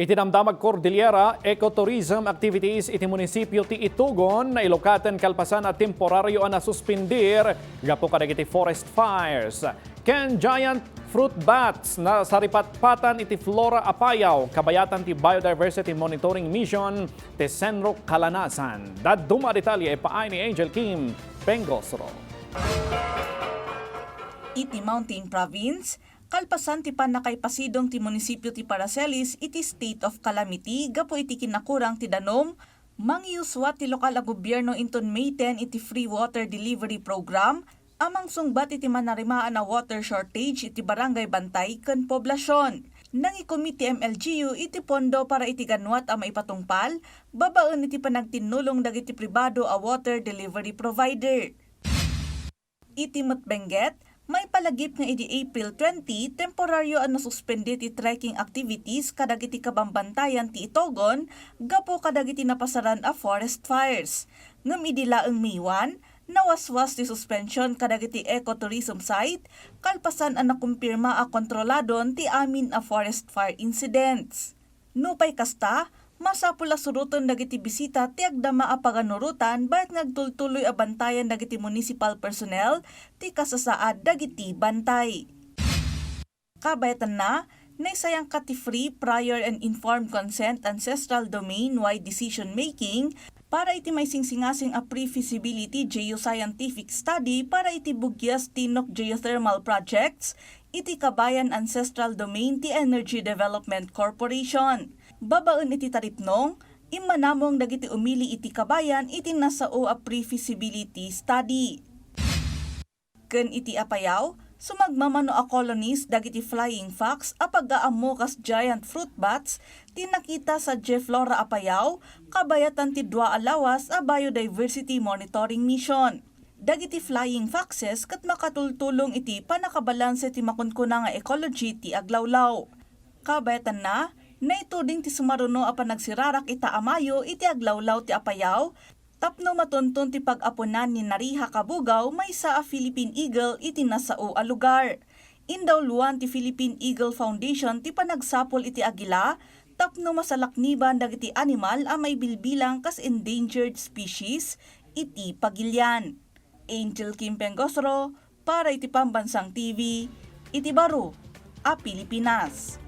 Iti DAMDAMAG CORDILLERA ecotourism activities iti munisipyo ti Itugon na ilokaten kalpasan at temporaryo na suspindir gapo kadagiti forest fires. Ken giant fruit bats na saripatpatan iti Flora Apayao kabayatan ti Biodiversity Monitoring Mission ti Senro Kalanasan. Dadduma detalye paay ni Anjel Pengosro. Iti Mountain Province, kalpasan ti panakaipasidong ti munisipyo ti Paracelis iti state of calamity gapo iti kinakurang ti danom, mangiuswa ti lokal a gobyerno inton May 10 iti free water delivery program, amang sungbat iti manarimaan na water shortage iti barangay Bantay ken poblasyon. Nangikomit ti MLGU iti pondo para iti ganwat a maipatungpal, babaen iti panagtinulong dagiti pribado a water delivery provider. Iti Matbenguet, may palagip nga iti April 20, temporaryo ang nasuspended ti trekking activities kadagiti kabambantayan ti Itugon, gapo kadagiti napasaran a forest fires. Ngam idilaeng May 1, nawaswas ti suspension kadagiti ecotourism site, kalpasan ang nakumpirma a kontroladon ti amin a forest fire incidents. Nupay kasta, masapula suruton dagiti bisita ti agdama a paganurutan bayat ngagtultuloy a bantayan dagiti municipal personnel ti kasasaad dagiti bantay. Kabayatan na, naisayang kati free prior and informed consent ancestral domain-wide decision making para iti may singsingasing a pre-feasibility geoscientific study para iti Bugyas Tinok Geothermal Projects iti Kabayan Ancestral Domain ti Energy Development Corporation. Babaen iti taripnong, imanamong dagiti umili iti kabayan iti nasao a pre-feasibility study. Ken iti Apayao, sumagmamano a colonies dagiti flying fox a pag-aamo kas giant fruit bats tinakita sa Flora Apayao kabayatan ti dua alawas a Biodiversity Monitoring Mission. Dagiti flying foxes ket makatultulong iti panakabalanse ti makunkuna nga ecology ti aglawlaw. Kabayatan na, naituding ti sumaruno a panagsirarak ita amayo iti aglawlaw ti Apayao, tapno matuntun ti pag-apunan ni Nariha Kabugaw may sa a Philippine Eagle iti nasao a lugar. Indawluan ti Philippine Eagle Foundation ti panagsapol iti agila, tapno masalakniban dagiti animal a may bilbilang kas endangered species iti pagilyan. Anjel Pengosro para iti Pambansang TV, iti Baro, a Pilipinas.